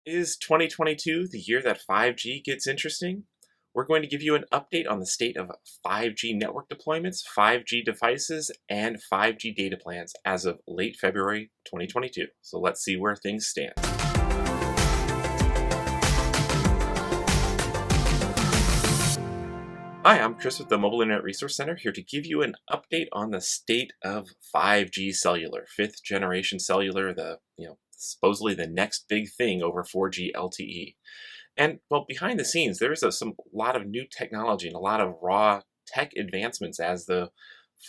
Is 2022 the year that 5G gets interesting? We're going to give you an update on the state of 5G network deployments, 5G devices, and 5G data plans as of late February 2022. So let's see where things stand. Hi, I'm Chris with the Mobile Internet Resource Center, here to give you an update on the state of 5G cellular, fifth generation cellular, supposedly the next big thing over 4G LTE. And well, behind the scenes, there is a lot of new technology and a lot of raw tech advancements as the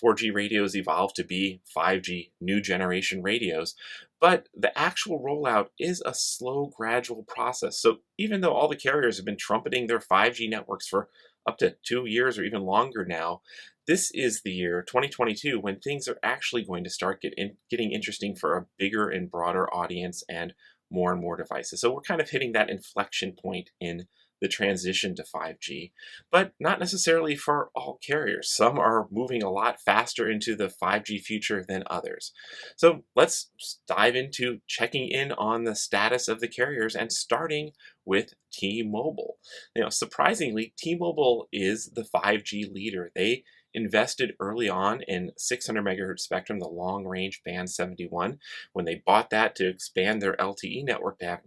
4G radios evolve to be 5G new generation radios. But the actual rollout is a slow, gradual process. So even though all the carriers have been trumpeting their 5G networks for up to 2 years or even longer now, this is the year 2022 when things are actually going to start getting interesting for a bigger and broader audience and more devices. So we're kind of hitting that inflection point in the transition to 5G, but not necessarily for all carriers. Some are moving a lot faster into the 5G future than others. So let's dive into checking in on the status of the carriers and starting with T-Mobile. Surprisingly, T-Mobile is the 5G leader. They invested early on in 600 megahertz spectrum, the long range band 71. When they bought that to expand their LTE network to have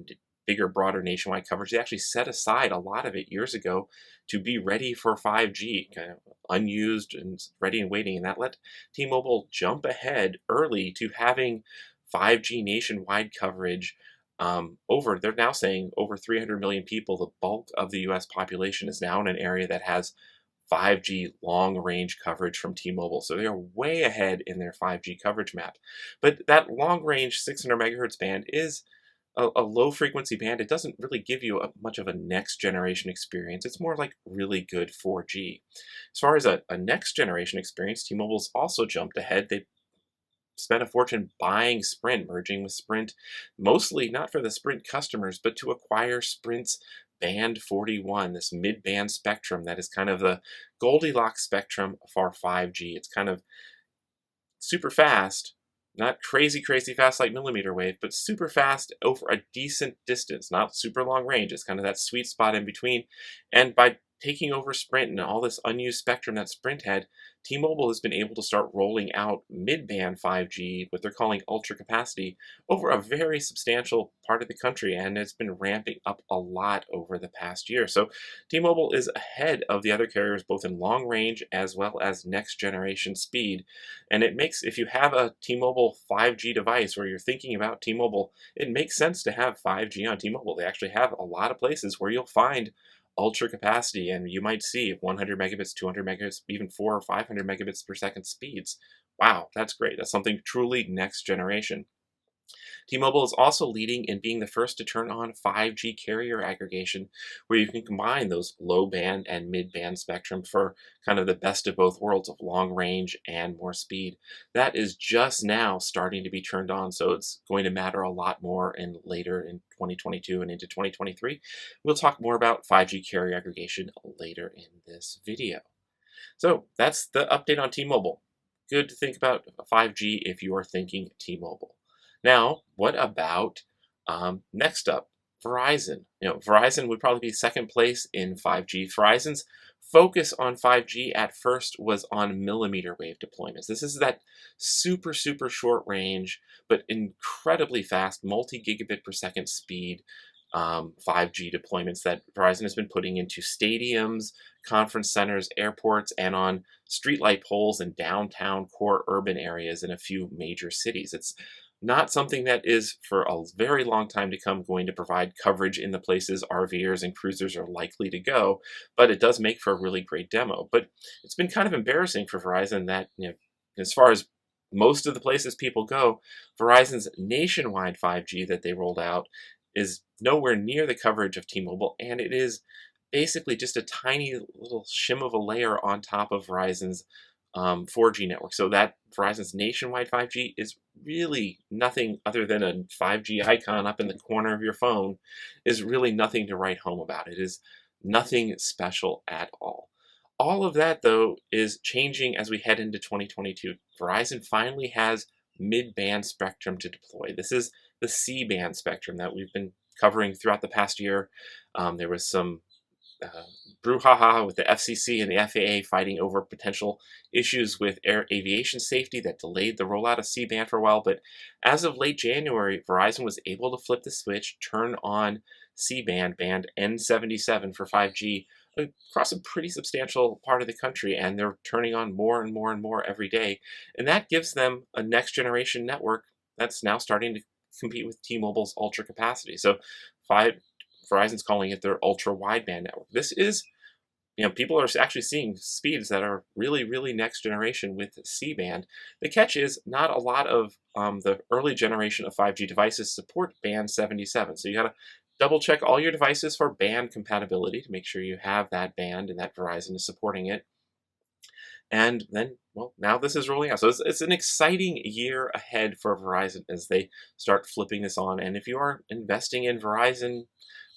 bigger, broader nationwide coverage, they actually set aside a lot of it years ago to be ready for 5G, kind of unused and ready and waiting. And that let T-Mobile jump ahead early to having 5G nationwide coverage. They're now saying over 300 million people. The bulk of the US population is now in an area that has 5G long-range coverage from T-Mobile. So they are way ahead in their 5G coverage map. But that long-range 600 megahertz band is a low-frequency band. It doesn't really give you much of a next-generation experience. It's more like really good 4G. As far as a next-generation experience, T-Mobile's also jumped ahead. They spent a fortune buying Sprint, merging with Sprint, mostly not for the Sprint customers, but to acquire Sprint's Band 41, this mid-band spectrum that is kind of the Goldilocks spectrum for 5G. It's kind of super fast, not crazy fast like millimeter wave, but super fast over a decent distance, not super long range. It's kind of that sweet spot in between. And by taking over Sprint and all this unused spectrum that Sprint had, T-Mobile has been able to start rolling out mid-band 5G, what they're calling ultra capacity, over a very substantial part of the country, and it's been ramping up a lot over the past year. So T-Mobile is ahead of the other carriers, both in long range as well as next generation speed. And it makes, if you have a T-Mobile 5G device where you're thinking about T-Mobile, it makes sense to have 5G on T-Mobile. They actually have a lot of places where you'll find ultra capacity, and you might see 100 megabits, 200 megabits, even 400 or 500 megabits per second speeds. Wow, that's great. That's something truly next generation. T-Mobile is also leading in being the first to turn on 5G carrier aggregation, where you can combine those low band and mid band spectrum for kind of the best of both worlds of long range and more speed. That is just now starting to be turned on, so it's going to matter a lot more later in 2022 and into 2023. We'll talk more about 5G carrier aggregation later in this video. So that's the update on T-Mobile. Good to think about 5G if you are thinking T-Mobile. Now, what about next up, Verizon? Verizon would probably be second place in 5G. Verizon's focus on 5G at first was on millimeter wave deployments. This is that super short range, but incredibly fast, multi-gigabit per second speed 5G deployments that Verizon has been putting into stadiums, conference centers, airports, and on streetlight poles in downtown core urban areas in a few major cities. It's not something that is, for a very long time to come, going to provide coverage in the places RVers and cruisers are likely to go, but it does make for a really great demo. But it's been kind of embarrassing for Verizon that, as far as most of the places people go, Verizon's nationwide 5G that they rolled out is nowhere near the coverage of T-Mobile, and it is basically just a tiny little shim of a layer on top of Verizon's 4G network. So that Verizon's nationwide 5G is really nothing other than a 5G icon up in the corner of your phone, is really nothing to write home about. It is nothing special at all. All of that, though, is changing as we head into 2022. Verizon finally has mid-band spectrum to deploy. This is the C-band spectrum that we've been covering throughout the past year. There was some uh, brouhaha with the FCC and the FAA fighting over potential issues with air aviation safety that delayed the rollout of C-band for a while. But as of late January, Verizon was able to flip the switch, turn on C-band, band N77 for 5G across a pretty substantial part of the country, and they're turning on more and more and more every day. And that gives them a next generation network that's now starting to compete with T-Mobile's ultra capacity. So 5 Verizon's calling it their ultra wideband network. This is, people are actually seeing speeds that are really, really next generation with C-band. The catch is not a lot of the early generation of 5G devices support band 77. So you got to double check all your devices for band compatibility to make sure you have that band and that Verizon is supporting it. And then, well, now this is rolling out. So it's an exciting year ahead for Verizon as they start flipping this on. And if you are investing in Verizon,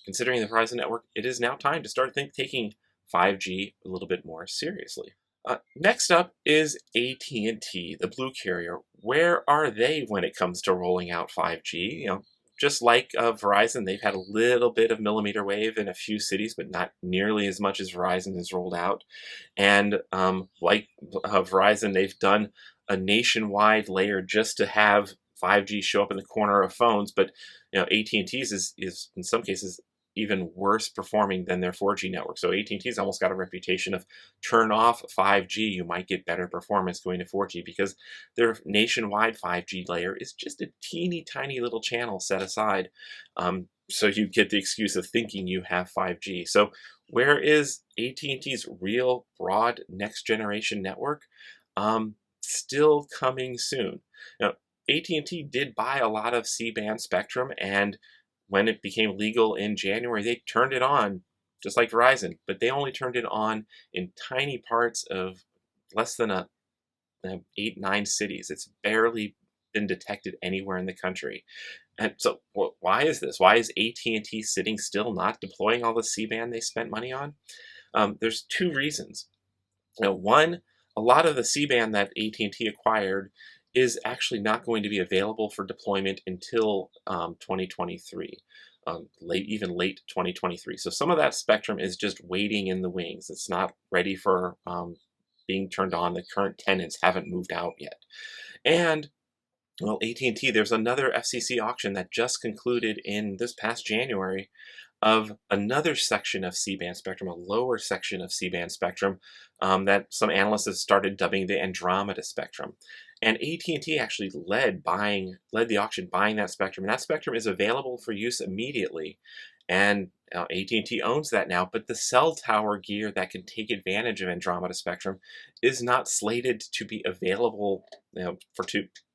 considering the Verizon network, it is now time to start taking 5G a little bit more seriously. Next up is AT&T, the blue carrier. Where are they when it comes to rolling out 5G? Just like Verizon, they've had a little bit of millimeter wave in a few cities, but not nearly as much as Verizon has rolled out. And like Verizon, they've done a nationwide layer just to have 5G show up in the corner of phones. But AT&T's is in some cases even worse performing than their 4G network. So AT&T's almost got a reputation of turn off 5G, you might get better performance going to 4G, because their nationwide 5G layer is just a teeny tiny little channel set aside. So you get the excuse of thinking you have 5G. So where is AT&T's real broad next generation network? Still coming soon. Now, AT&T did buy a lot of C-band spectrum, and when it became legal in January, they turned it on, just like Verizon, but they only turned it on in tiny parts of less than 8, 9 cities. It's barely been detected anywhere in the country. And so why is this? Why is AT&T sitting still, not deploying all the C-band they spent money on? There's 2 reasons. One, a lot of the C-band that AT&T acquired is actually not going to be available for deployment until 2023, even late 2023. So some of that spectrum is just waiting in the wings. It's not ready for being turned on. The current tenants haven't moved out yet. And well, AT&T, there's another FCC auction that just concluded in this past January of another section of C-band spectrum, a lower section of C-band spectrum that some analysts have started dubbing the Andromeda spectrum. And AT&T actually led the auction buying that spectrum. And that spectrum is available for use immediately. And AT&T owns that now, but the cell tower gear that can take advantage of Andromeda spectrum is not slated to be available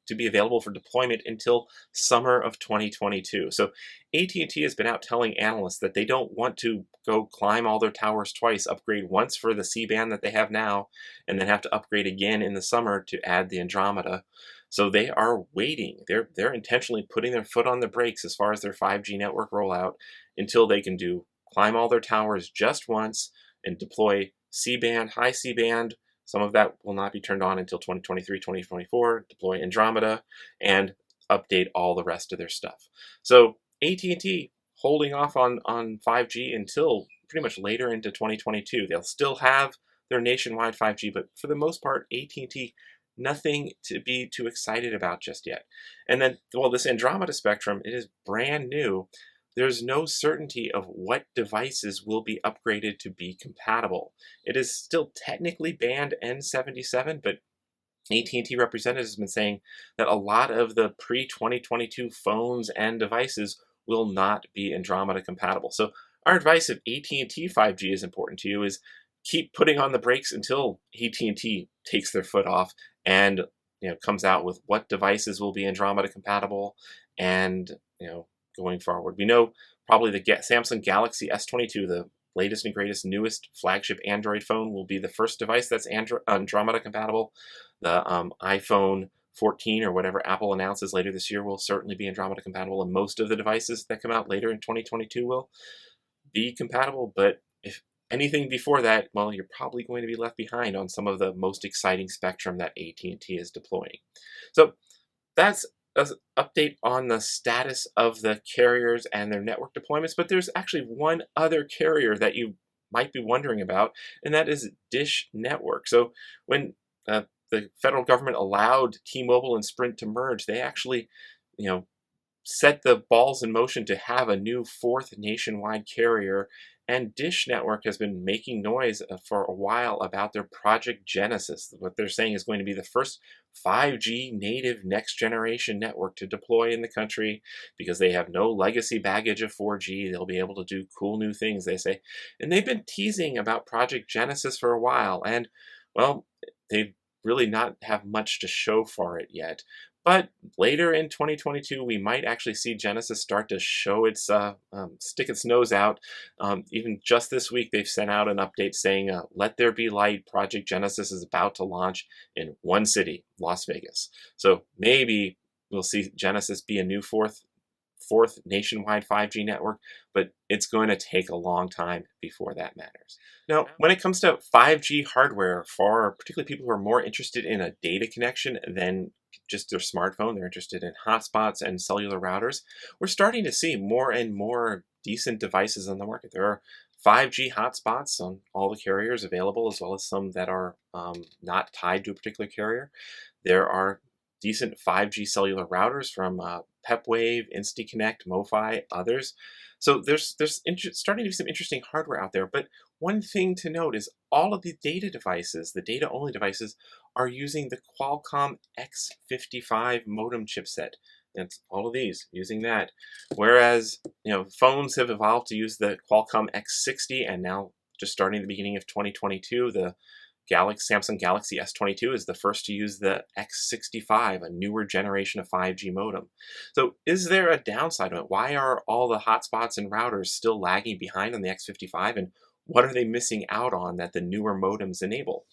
to be available for deployment until summer of 2022. So AT&T has been out telling analysts that they don't want to go climb all their towers twice, upgrade once for the C-band that they have now, and then have to upgrade again in the summer to add the Andromeda. So they are waiting. They're intentionally putting their foot on the brakes as far as their 5G network rollout until they can climb all their towers just once and deploy C-band, high C-band. Some of that will not be turned on until 2023, 2024, deploy Andromeda, and update all the rest of their stuff. So AT&T holding off on 5G until pretty much later into 2022. They'll still have their nationwide 5G, but for the most part, AT&T, nothing to be too excited about just yet. And then, well, this Andromeda spectrum, it is brand new. There's no certainty of what devices will be upgraded to be compatible. It is still technically band N77, but AT&T representatives have been saying that a lot of the pre-2022 phones and devices will not be Andromeda compatible. So our advice if AT&T 5G is important to you is keep putting on the brakes until AT&T takes their foot off and comes out with what devices will be Andromeda compatible and going forward. We know probably the Samsung Galaxy S22, the latest and greatest, newest flagship Android phone, will be the first device that's Andromeda compatible. The iPhone 14 or whatever Apple announces later this year will certainly be Andromeda compatible, and most of the devices that come out later in 2022 will be compatible. But if anything before that, well, you're probably going to be left behind on some of the most exciting spectrum that AT&T is deploying. So that's an update on the status of the carriers and their network deployments, but there's actually one other carrier that you might be wondering about, and that is Dish Network. So when the federal government allowed T-Mobile and Sprint to merge, they actually, you know, set the balls in motion to have a new fourth nationwide carrier. And Dish Network has been making noise for a while about their Project Genesis. What they're saying is going to be the first 5G native next generation network to deploy in the country because they have no legacy baggage of 4G. They'll be able to do cool new things, they say. And they've been teasing about Project Genesis for a while. And, well, they've really not have much to show for it yet. But later in 2022, we might actually see Genesis start to show its stick its nose out. Even just this week, they've sent out an update saying, "Let there be light." Project Genesis is about to launch in one city, Las Vegas. So maybe we'll see Genesis be a new fourth nationwide 5G network, but it's going to take a long time before that matters. Now, when it comes to 5G hardware, for particularly people who are more interested in a data connection than just their smartphone, they're interested in hotspots and cellular routers, we're starting to see more and more decent devices on the market. There are 5G hotspots on all the carriers available, as well as some that are not tied to a particular carrier. There are decent 5G cellular routers from Pepwave, InstiConnect, MoFi, others. So there's starting to be some interesting hardware out there. But one thing to note is all of the data devices, the data-only devices, are using the Qualcomm X55 modem chipset. That's all of these using that. Whereas, phones have evolved to use the Qualcomm X60, and now just starting at the beginning of 2022, the Samsung Galaxy S22 is the first to use the X65, a newer generation of 5G modem. So is there a downside to it? Why are all the hotspots and routers still lagging behind on the X55, and what are they missing out on that the newer modems enable?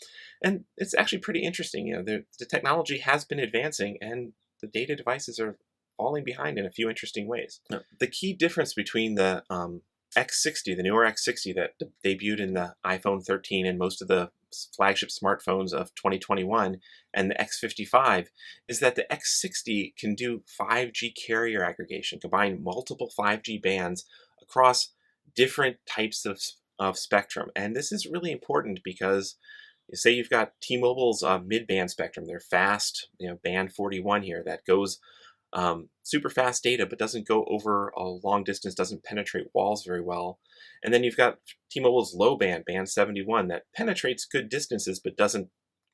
And it's actually pretty interesting. The technology has been advancing, and the data devices are falling behind in a few interesting ways. Now, the key difference between the X60, the newer X60 that debuted in the iPhone 13 and most of the flagship smartphones of 2021, and the X55, is that the X60 can do 5G carrier aggregation, combine multiple 5G bands across different types of spectrum. And this is really important because, say you've got T-Mobile's mid-band spectrum, their fast, band 41 here, that goes super fast data, but doesn't go over a long distance, doesn't penetrate walls very well. And then you've got T-Mobile's low band, band 71, that penetrates good distances, but doesn't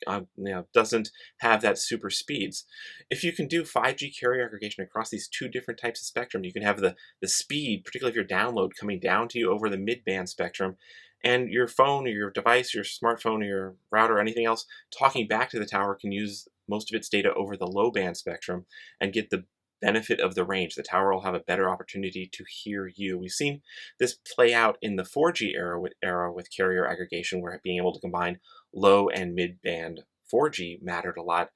have that super speeds. If you can do 5G carrier aggregation across these two different types of spectrum, you can have the speed, particularly if your download, coming down to you over the mid-band spectrum, and your phone or your device, your smartphone or your router or anything else talking back to the tower can use most of its data over the low band spectrum and get the benefit of the range. The tower will have a better opportunity to hear you. We've seen this play out in the 4G era with carrier aggregation, where being able to combine low and mid-band 4G mattered a lot.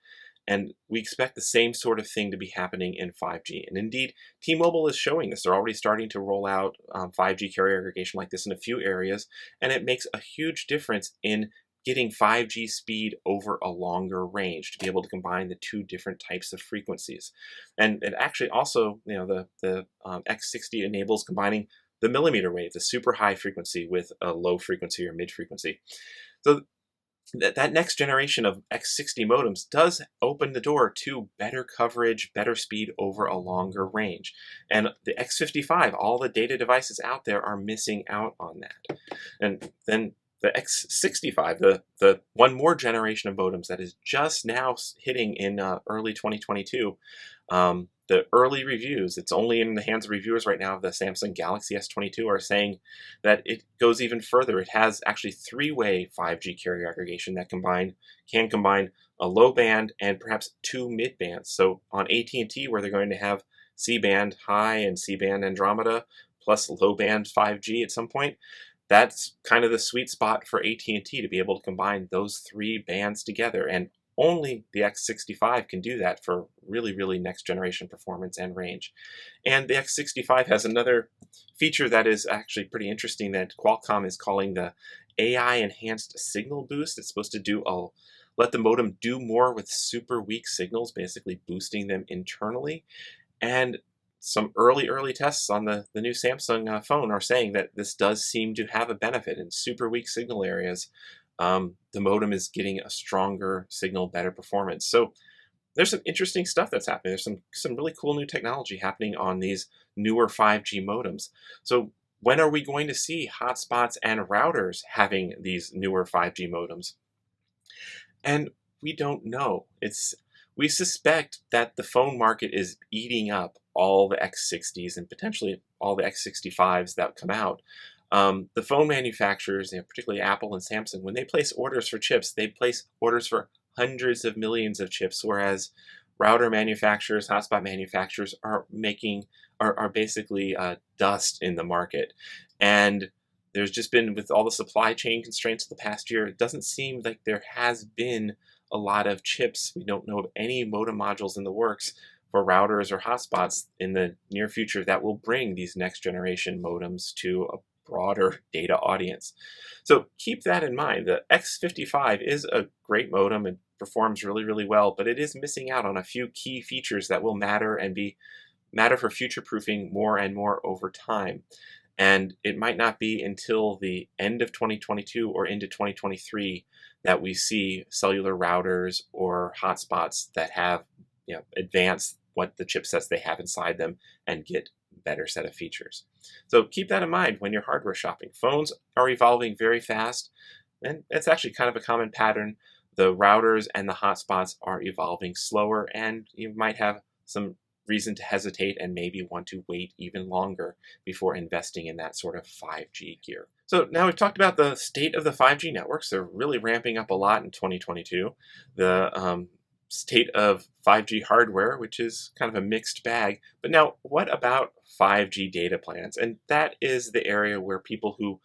And we expect the same sort of thing to be happening in 5G. And indeed, T-Mobile is showing this. They're already starting to roll out 5G carrier aggregation like this in a few areas, and it makes a huge difference in getting 5G speed over a longer range to be able to combine the two different types of frequencies. And it actually also, the X60 enables combining the millimeter wave, the super high frequency, with a low frequency or mid frequency. So that next generation of X60 modems does open the door to better coverage, better speed over a longer range. And the X55, all the data devices out there are missing out on that. And then the X65, the one more generation of modems that is just now hitting in early 2022, the early reviews, it's only in the hands of reviewers right now, of the Samsung Galaxy S22, are saying that it goes even further. It has actually three-way 5G carrier aggregation that can combine a low band and perhaps two mid bands. So on AT&T, where they're going to have C-band high and C-band Andromeda plus low band 5G at some point, that's kind of the sweet spot for AT&T to be able to combine those three bands together. And only the X65 can do that for really, really next generation performance and range. And the X65 has another feature that is actually pretty interesting that Qualcomm is calling the AI enhanced signal boost. It's supposed to do a let the modem do more with super weak signals, basically boosting them internally. And some early tests on the new Samsung phone are saying that this does seem to have a benefit in super weak signal areas. The modem is getting a stronger signal, better performance. So there's some interesting stuff that's happening. There's some really cool new technology happening on these newer 5G modems. So when are we going to see hotspots and routers having these newer 5G modems? And we don't know. We suspect that the phone market is eating up all the X60s and potentially all the X65s that come out. The phone manufacturers, particularly Apple and Samsung, when they place orders for chips, they place orders for hundreds of millions of chips, whereas router manufacturers, hotspot manufacturers are basically dust in the market. And there's just been, with all the supply chain constraints of the past year, it doesn't seem like there has been a lot of chips. We don't know of any modem modules in the works for routers or hotspots in the near future that will bring these next generation modems to a broader data audience. So keep that in mind. The X55 is a great modem and performs really well, but it is missing out on a few key features that will matter for future proofing more and more over time. And it might not be until the end of 2022 or into 2023 that we see cellular routers or hotspots that have advanced what the chipsets they have inside them and get better set of features. So keep that in mind when you're hardware shopping. Phones are evolving very fast, and it's actually kind of a common pattern. The routers and the hotspots are evolving slower, and you might have some reason to hesitate and maybe want to wait even longer before investing in that sort of 5G gear. So now we've talked about the state of the 5G networks. They're really ramping up a lot in 2022. The state of 5G hardware, which is kind of a mixed bag. But now, what about 5G data plans? And that is the area where people who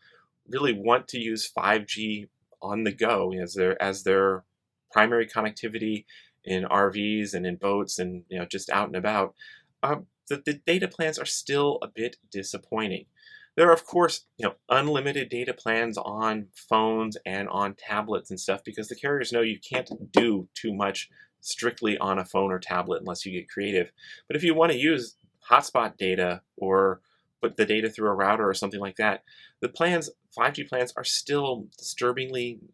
really want to use 5G on the go as their primary connectivity in RVs and in boats and just out and about, the data plans are still a bit disappointing. There are, of course, unlimited data plans on phones and on tablets and stuff, because the carriers know you can't do too much strictly on a phone or tablet unless you get creative. But if you want to use hotspot data or put the data through a router or something like that, the 5G plans are still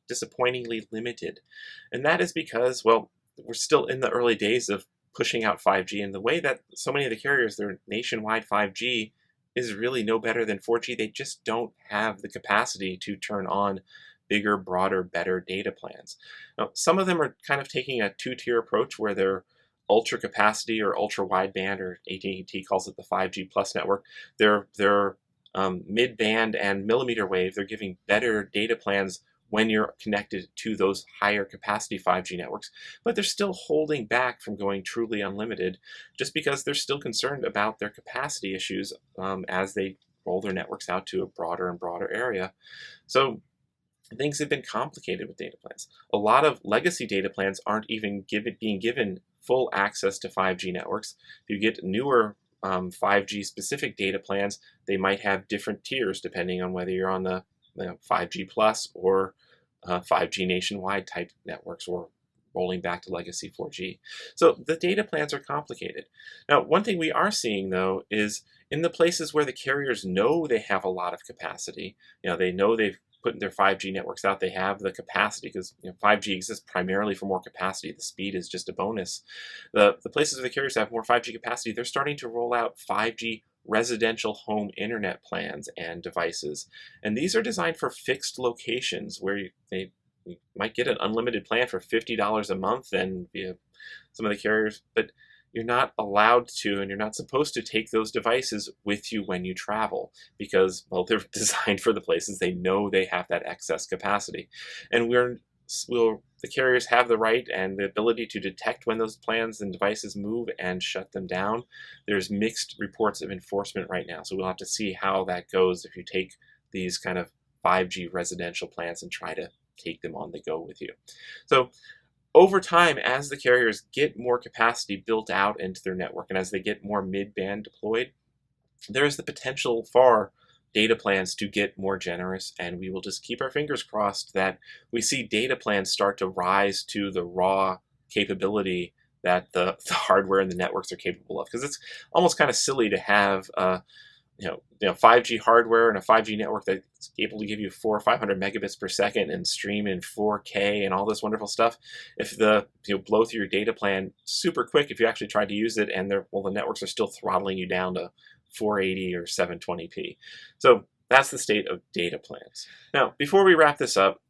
disappointingly limited. And that is because, well, we're still in the early days of pushing out 5G, and the way that so many of the carriers, their nationwide 5G is really no better than 4G. They just don't have the capacity to turn on bigger, broader, better data plans. Now, some of them are kind of taking a two-tier approach where they're ultra capacity or ultra wideband, or AT&T calls it the 5G plus network. They're mid-band and millimeter wave. They're giving better data plans when you're connected to those higher capacity 5G networks, but they're still holding back from going truly unlimited just because they're still concerned about their capacity issues as they roll their networks out to a broader and broader area. So things have been complicated with data plans. A lot of legacy data plans aren't even being given full access to 5G networks. If you get newer 5G specific data plans, they might have different tiers depending on whether you're on the 5G plus or 5G nationwide type networks, or rolling back to legacy 4G. So the data plans are complicated. Now, one thing we are seeing though is in the places where the carriers know they have a lot of capacity, they know they've put their 5G networks out, they have the capacity, because 5G exists primarily for more capacity. The speed is just a bonus. The places where the carriers have more 5G capacity, they're starting to roll out 5G residential home internet plans and devices. And these are designed for fixed locations where you might get an unlimited plan for $50 a month and via some of the carriers, but you're not allowed to, and you're not supposed to take those devices with you when you travel because, well, they're designed for the places they know they have that excess capacity. And the carriers have the right and the ability to detect when those plans and devices move and shut them down. There's mixed reports of enforcement right now, so we'll have to see how that goes if you take these kind of 5G residential plans and try to take them on the go with you. So over time, as the carriers get more capacity built out into their network and as they get more mid-band deployed, there is the potential for data plans to get more generous, and we will just keep our fingers crossed that we see data plans start to rise to the raw capability that the hardware and the networks are capable of. Because it's almost kind of silly to have 5G hardware and a 5G network that's able to give you 400 or 500 megabits per second and stream in 4K and all this wonderful stuff. If blow through your data plan super quick, if you actually try to use it, and the networks are still throttling you down to 480 or 720p. So that's the state of data plans. Now, before we wrap this up,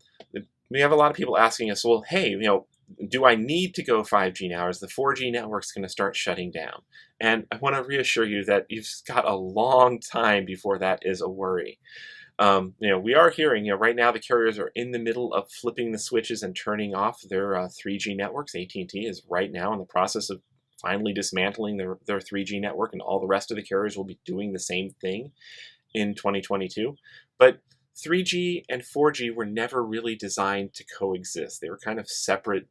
we have a lot of people asking us, well, hey, do I need to go 5G now? Is the 4G network's going to start shutting down? And I want to reassure you that you've got a long time before that is a worry. We are hearing, right now the carriers are in the middle of flipping the switches and turning off their 3G networks. AT&T is right now in the process of finally dismantling their 3G network, and all the rest of the carriers will be doing the same thing in 2022. But 3G and 4G were never really designed to coexist. They were kind of separate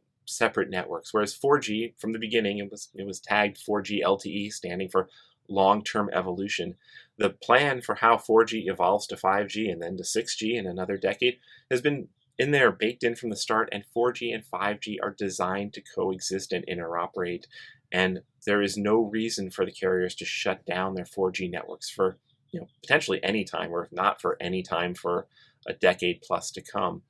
networks, whereas 4G, from the beginning, it was tagged 4G LTE, standing for long-term evolution. The plan for how 4G evolves to 5G and then to 6G in another decade has been in there, baked in from the start, and 4G and 5G are designed to coexist and interoperate, and there is no reason for the carriers to shut down their 4G networks for potentially any time, or if not for any time, for a decade plus to come.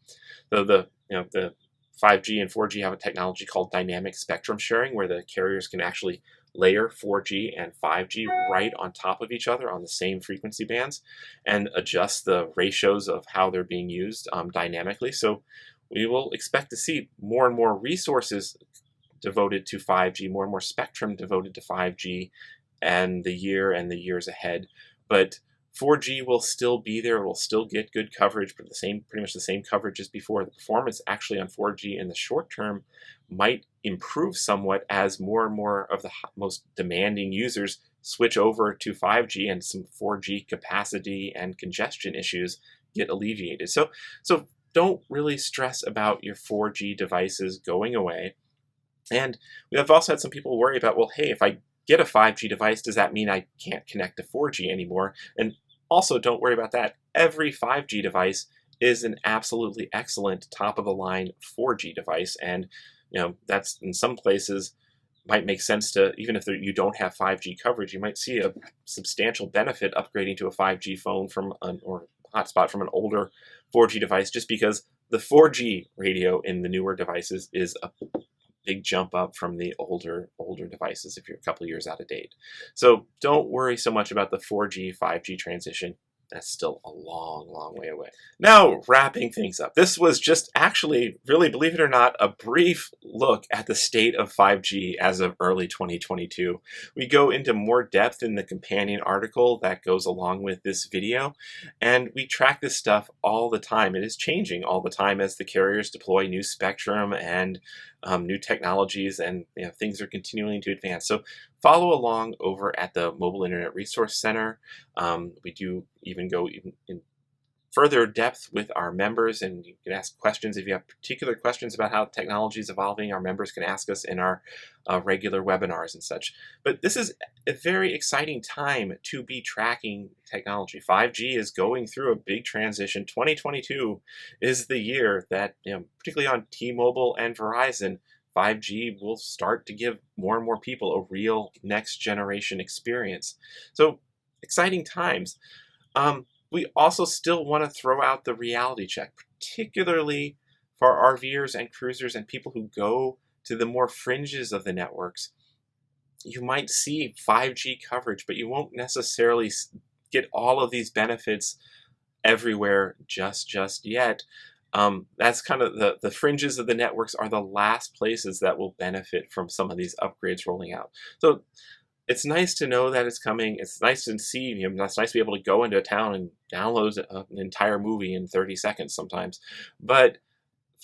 Though the 5G and 4G have a technology called dynamic spectrum sharing, where the carriers can actually layer 4G and 5G right on top of each other on the same frequency bands and adjust the ratios of how they're being used dynamically. So we will expect to see more and more resources devoted to 5G, more and more spectrum devoted to 5G, and the years ahead. But 4G will still be there. We'll still get good coverage, but pretty much the same coverage as before. The performance actually on 4G in the short term might improve somewhat as more and more of the most demanding users switch over to 5G, and some 4G capacity and congestion issues get alleviated. So don't really stress about your 4G devices going away. And we have also had some people worry about, well, hey, if I get a 5G device, does that mean I can't connect to 4G anymore? And also, don't worry about that. Every 5G device is an absolutely excellent top-of-the-line 4G device, and that's, in some places, might make sense to, even if you don't have 5G coverage, you might see a substantial benefit upgrading to a 5G phone or hotspot from an older 4G device, just because the 4G radio in the newer devices is a big jump up from the older devices if you're a couple of years out of date. So don't worry so much about the 4G, 5G transition. That's still a long, long way away. Now, wrapping things up. This was just actually, really, believe it or not, a brief look at the state of 5G as of early 2022. We go into more depth in the companion article that goes along with this video, and we track this stuff all the time. It is changing all the time as the carriers deploy new spectrum and new technologies, and things are continuing to advance. So follow along over at the Mobile Internet Resource Center. We do even go in further depth with our members, and you can ask questions. If you have particular questions about how technology is evolving, our members can ask us in our regular webinars and such. But this is a very exciting time to be tracking technology. 5G is going through a big transition. 2022 is the year that, particularly on T-Mobile and Verizon, 5G will start to give more and more people a real next generation experience. So exciting times. We also still want to throw out the reality check, particularly for RVers and cruisers and people who go to the more fringes of the networks. You might see 5G coverage, but you won't necessarily get all of these benefits everywhere just yet. That's kind of the fringes of the networks are the last places that will benefit from some of these upgrades rolling out. So it's nice to know that it's coming. It's nice to see, it's nice to be able to go into a town and download an entire movie in 30 seconds sometimes. But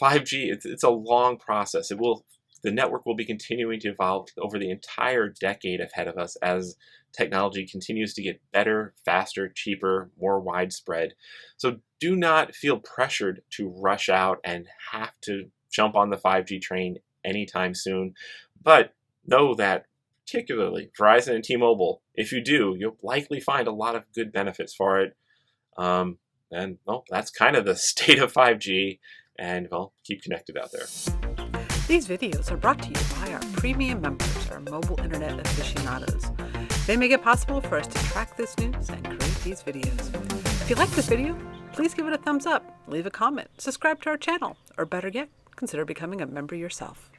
5G, it's a long process. The network will be continuing to evolve over the entire decade ahead of us as technology continues to get better, faster, cheaper, more widespread. So do not feel pressured to rush out and have to jump on the 5G train anytime soon. But know that particularly Verizon and T-Mobile, if you do, you'll likely find a lot of good benefits for it And well, that's kind of the state of 5G. And well, keep connected out there. These videos are brought to you by our premium members, our mobile internet aficionados. They make it possible for us to track this news and create these videos. If you like this video, please give it a thumbs up, leave a comment, subscribe to our channel, or better yet, consider becoming a member yourself.